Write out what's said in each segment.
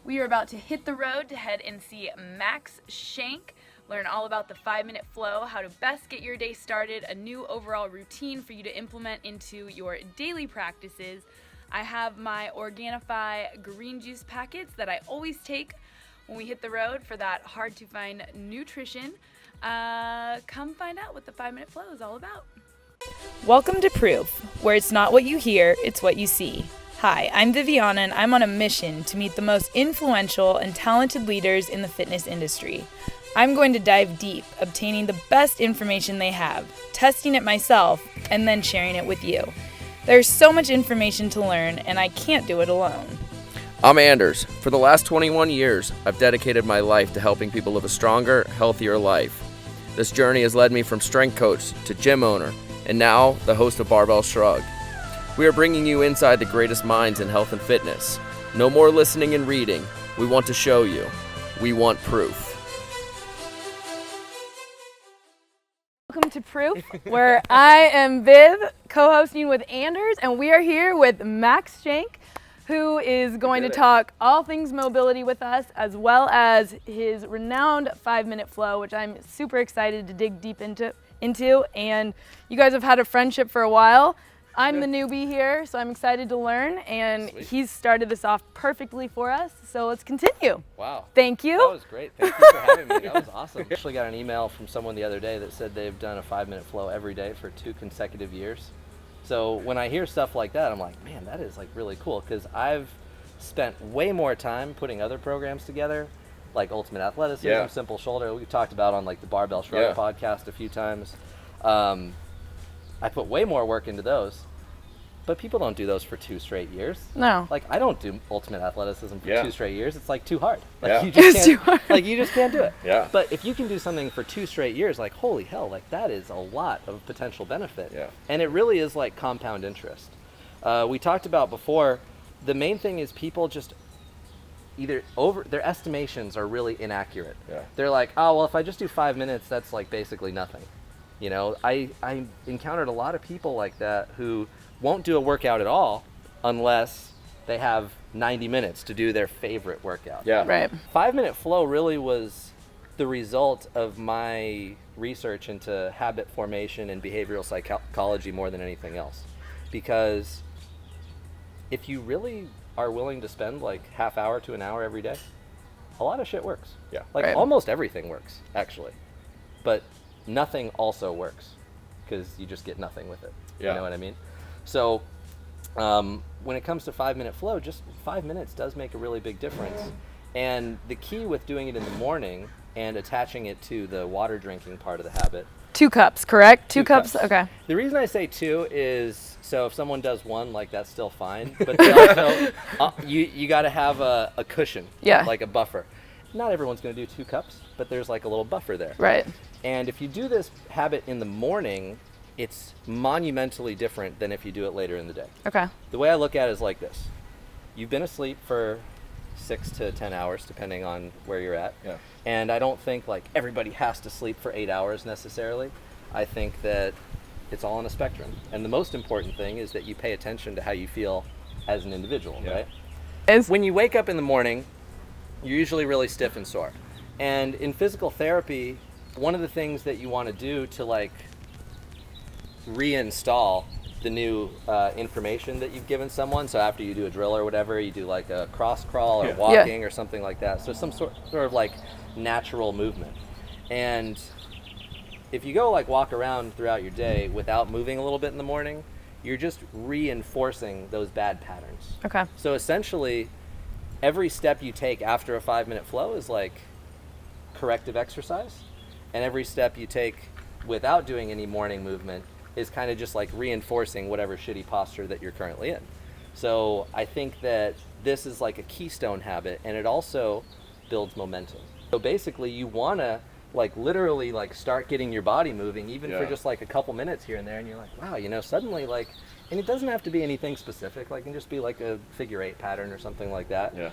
We are about to hit the road to head and see Max Shank, learn all about the 5-minute flow, how to best get your day started, a new overall routine for you to implement into your daily practices. I have my Organifi green juice packets that I always take when we hit the road for that hard to find nutrition. Come find out what the 5-minute flow is all about. Welcome to Proof, where it's not what you hear, it's what you see. Hi, I'm Viviana, and I'm on a mission to meet the most influential and talented leaders in the fitness industry. I'm going to dive deep, obtaining the best information they have, testing it myself, and then sharing it with you. There's so much information to learn, and I can't do it alone. I'm Anders. For the last 21 years, I've dedicated my life to helping people live a stronger, healthier life. This journey has led me from strength coach to gym owner, and now the host of Barbell, Shrugged. We are bringing you inside the greatest minds in health and fitness. No more listening and reading. We want to show you. We want proof. Welcome to Proof, where I am Viv, co-hosting with Anders, and we are here with Max Shank, who is going to talk all things mobility with us, as well as his renowned 5-minute flow, which I'm super excited to dig deep into. And you guys have had a friendship for a while. I'm the newbie here, so I'm excited to learn, and he's started this off perfectly for us, so let's continue. Wow. Thank you. That was great. Thank you for having me. That was awesome. I actually got an email from someone the other day that said they've done a 5-minute flow every day for 2 consecutive years. So when I hear stuff like that, I'm like, man, that is like really cool, because I've spent way more time putting other programs together, like Ultimate Athleticism, Simple Shoulder. We've talked about on like the Barbell Shrugged podcast a few times. I put way more work into those, but people don't do those for 2 straight years. No. Like, I don't do Ultimate Athleticism for 2 straight years. It's like too hard. Like, Yeah. you just It's can't, too hard. Like, you just can't do it. Yeah. But if you can do something for 2 straight years, like, holy hell, like, that is a lot of potential benefit. Yeah. And it really is like compound interest. We talked about before, the main thing is people just either their estimations are really inaccurate. Yeah. They're like, oh, well, if I just do 5 minutes, that's like basically nothing. You know, I encountered a lot of people like that who won't do a workout at all unless they have 90 minutes to do their favorite workout. Yeah. Right. 5-minute flow really was the result of my research into habit formation and behavioral psychology more than anything else. Because if you really are willing to spend like half hour to an hour every day, a lot of shit works. Yeah. Like Right. almost everything works, actually. But nothing also works, because you just get nothing with it. Yeah. You know what I mean? So when it comes to 5-minute flow, just 5 minutes does make a really big difference. And the key with doing it in the morning and attaching it to the water drinking part of the habit. 2 cups, correct? 2 2 cups? cups. Okay. The reason I say 2 is, so if someone does 1, like, that's still fine. But they also, you got to have a cushion, Yeah. like a buffer. Not everyone's going to do 2 cups, but there's like a little buffer there. Right. And if you do this habit in the morning, it's monumentally different than if you do it later in the day. Okay. The way I look at it is like this. You've been asleep for 6 to 10 hours, depending on where you're at. Yeah. And I don't think like everybody has to sleep for 8 hours necessarily. I think that it's all on a spectrum. And the most important thing is that you pay attention to how you feel as an individual, Yeah. right? When you wake up in the morning, you're usually really stiff and sore. And in physical therapy, one of the things that you want to do to like reinstall the new information that you've given someone, so after you do a drill or whatever, you do like a cross crawl or walking or something like that, so some sort of like natural movement. And if you go like walk around throughout your day without moving a little bit in the morning, you're just reinforcing those bad patterns. Okay. So essentially, every step you take after a 5-minute flow is like corrective exercise, and every step you take without doing any morning movement is kind of just like reinforcing whatever shitty posture that you're currently in. So I think that this is like a keystone habit, and it also builds momentum. So basically you want to like literally like start getting your body moving, even for just like a couple minutes here and there, and you're like, wow, you know, suddenly like, and it doesn't have to be anything specific, like it can just be like a figure 8 pattern or something like that. Yeah.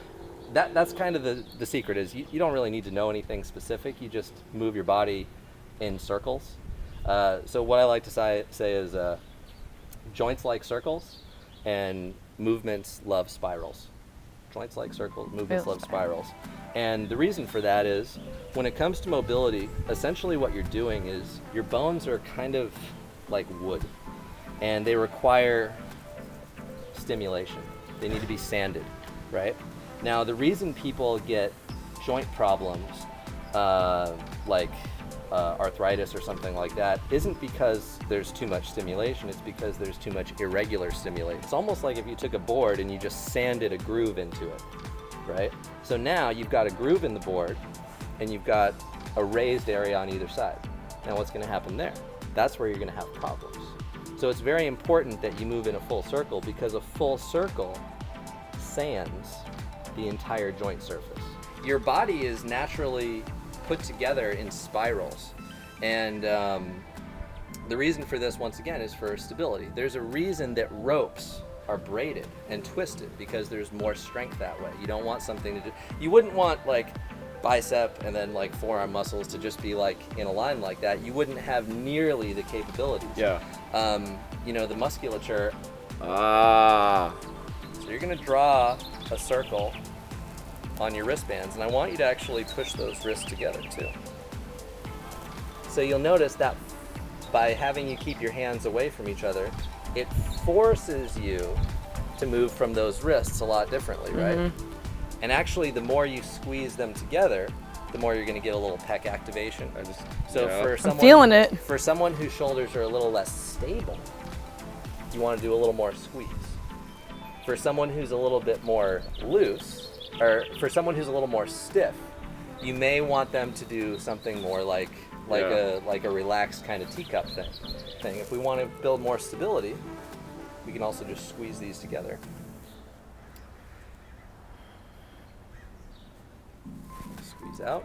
That's kind of the secret is you don't really need to know anything specific, you just move your body in circles. So what I like to say is joints like circles and movements love spirals. joints like circles, movements Real love spirals. And the reason for that is when it comes to mobility, essentially what you're doing is your bones are kind of like wood, and they require stimulation. They need to be sanded, right? Now, the reason people get joint problems like arthritis or something like that isn't because there's too much stimulation, it's because there's too much irregular stimulation. It's almost like if you took a board and you just sanded a groove into it, right? So now you've got a groove in the board and you've got a raised area on either side. Now what's going to happen there? That's where you're going to have problems. So it's very important that you move in a full circle, because a full circle sands the entire joint surface. Your body is naturally put together in spirals, and the reason for this, once again, is for stability. There's a reason that ropes are braided and twisted, because there's more strength that way. You don't want something to do, you wouldn't want like bicep and then like forearm muscles to just be like in a line like that. You wouldn't have nearly the capabilities. Yeah. You know, the musculature. Ah. So you're gonna draw a circle on your wristbands, and I want you to actually push those wrists together too. So you'll notice that by having you keep your hands away from each other, it forces you to move from those wrists a lot differently, right? Mm-hmm. And actually, the more you squeeze them together, the more you're going to get a little pec activation. For someone, I'm feeling it. For someone whose shoulders are a little less stable, you want to do a little more squeeze. For someone who's a little bit more loose, or for someone who's a little more stiff, you may want them to do something more like a relaxed kind of teacup thing. If we want to build more stability, we can also just squeeze these together. Squeeze out,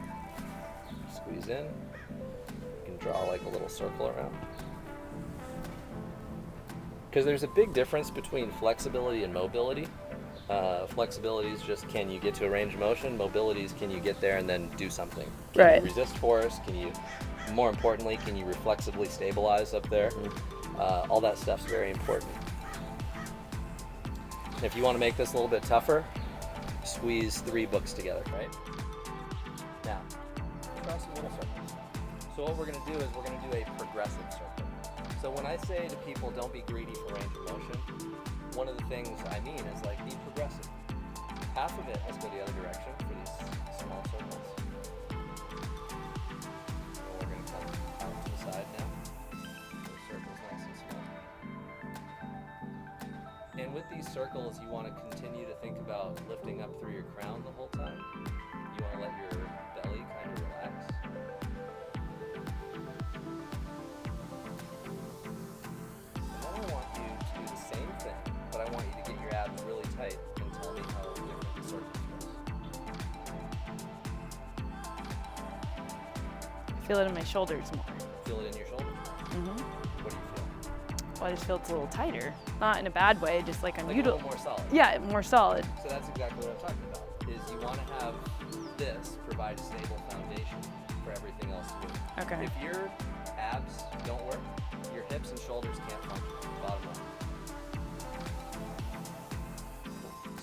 squeeze in. You can draw like a little circle around. Because there's a big difference between flexibility and mobility. Flexibility is just, can you get to a range of motion? Mobility is, can you get there and then do something? Can you resist force? Can you, more importantly, can you reflexively stabilize up there? All that stuff's very important. And if you want to make this a little bit tougher, squeeze 3 books together, right? Now, draw some little circles. So what we're going to do is we're going to do a progressive circle. So when I say to people, don't be greedy for range of motion, one of the things I mean is like, be progressive. Half of it, let's go the other direction for these small circles. So we're going to come out to the side now. Those circles nice and small. And with these circles, you want to continue to think about lifting up through your crown the whole time. You want to let your belly kind of relax. And then I want you to do the same thing, but I want you to get your abs really tight and tell me how different the circle feels. I feel it in my shoulders more. Feel it in your shoulders? Mm-hmm. What do you feel? Well, I just feel it's a little tighter. Not in a bad way, just like I'm Like a little more solid. Yeah, more solid. So that's exactly what I'm talking about, is you want to have this provide a stable foundation for everything else to move. Okay. If your abs don't work, your hips and shoulders can't function, bottom line.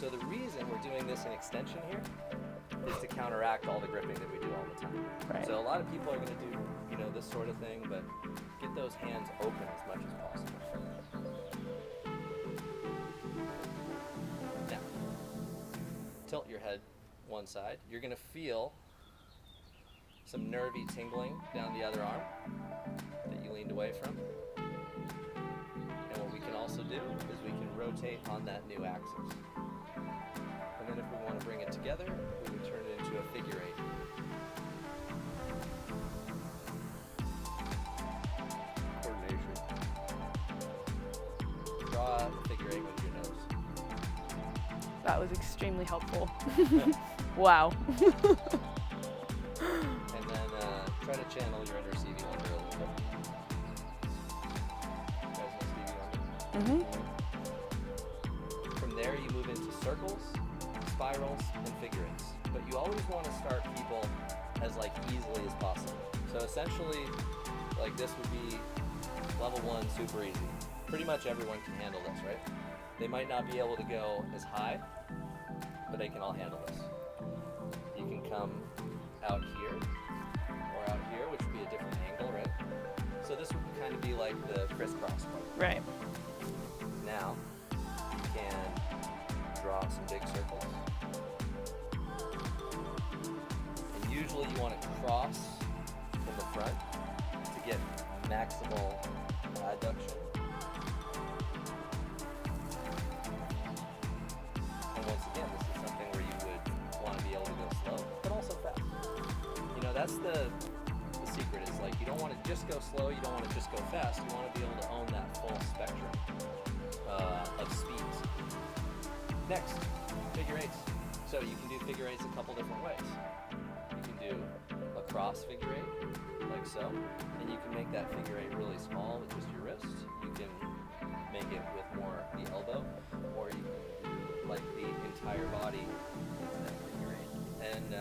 So the reason we're doing this in extension here is to counteract all the gripping that we do all the time. Right. So a lot of people are going to do, this sort of thing, but get those hands open as much as possible. Now, tilt your head one side. You're going to feel some nervy tingling down the other arm that you leaned away from. And what we can also do is we can rotate on that new axis. And then if we want to bring it together, we would turn it into a figure 8. Coordination. Draw a figure 8 with your nose. That was extremely helpful. Wow. And then try to channel your inner Stevie Wonder a little bit. You guys know Stevie Wonder? Mm-hmm. From there, you move into circles, spirals, and figure 8s. But you always want to start people as easily as possible. So essentially, this would be level 1, super easy. Pretty much everyone can handle this, right? They might not be able to go as high, but they can all handle this. You can come out here or out here, which would be a different angle, right? So this would kind of be like the crisscross part. Right. Now, you can draw some big circles. And usually you want to cross from the front to get maximal adduction. And once again, this is something where you would want to be able to go slow, but also fast. You know, that's the secret, is like you don't want to just go slow, you don't want to just go fast, you want to be able to own that full spectrum of speeds. Next, figure eights. So you can do figure eights a couple different ways. You can do a cross figure eight, like so, and you can make that figure eight really small with just your wrist. You can make it with more the elbow, or you can like the entire body into that figure eight. And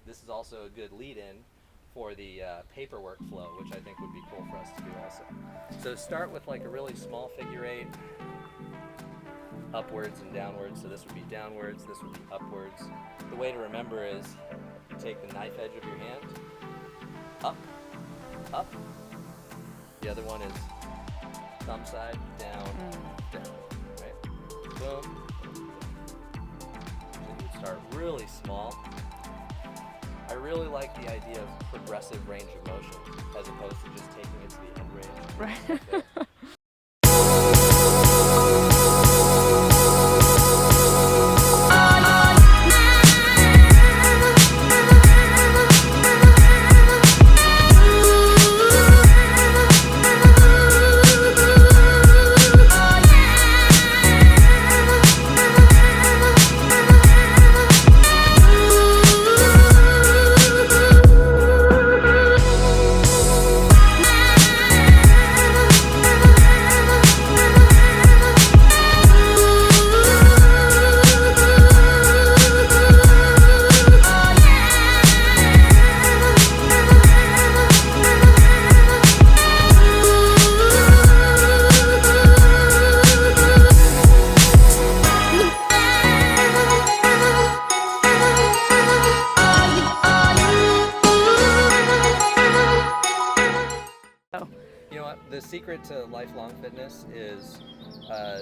this is also a good lead-in for the paperwork flow, which I think would be cool for us to do also. So start with like a really small figure eight, upwards and downwards. So this would be downwards, this would be upwards. The way to remember is you take the knife edge of your hand, up, up. The other one is thumb side, down, down, right? Boom. So you would start really small. I really like the idea of progressive range of motion as opposed to just taking it to the end range. Right. You know what? The secret to lifelong fitness is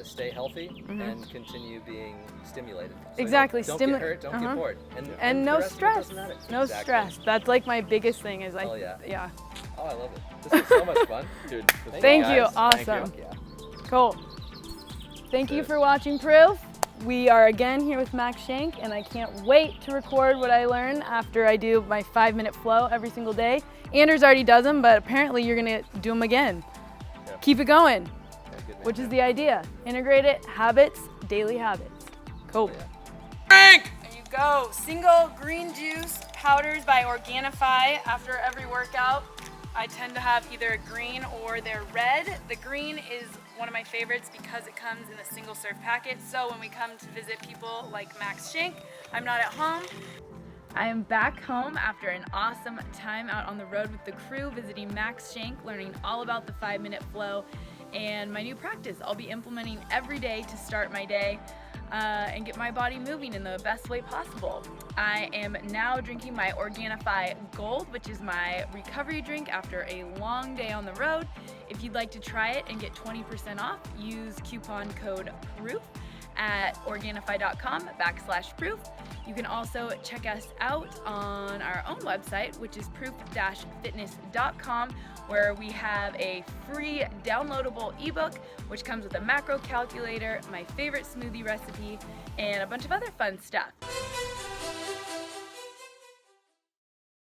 stay healthy and continue being stimulated. So Exactly. Don't get hurt, don't get bored. And no the rest of it stress. doesn't matter. No Exactly. stress. That's like my biggest thing is Oh, yeah. yeah. Oh, I love it. This is so much fun. Dude, Thank you. guys. Awesome. Thank you. Cool. Thank you Good. for watching Proof. We are again here with Max Shank, and I can't wait to record what I learn after I do my 5-minute flow every single day. Anders already does them, but apparently you're gonna do them again. Yeah. Keep it going, Yeah, good man. which is the idea. Integrate it, habits, daily habits. Cool. Oh, yeah. There you go. Single green juice powders by Organifi after every workout. I tend to have either a green or they're red. The green is one of my favorites because it comes in a single serve packet. So when we come to visit people like Max Shank, I'm not at home. I am back home after an awesome time out on the road with the crew, visiting Max Shank, learning all about the 5-minute flow and my new practice I'll be implementing every day to start my day and get my body moving in the best way possible. I am now drinking my Organifi Gold, which is my recovery drink after a long day on the road. If you'd like to try it and get 20% off, use coupon code PROOF at Organifi.com/proof. You can also check us out on our own website, which is proof-fitness.com, where we have a free downloadable ebook, which comes with a macro calculator, my favorite smoothie recipe, and a bunch of other fun stuff.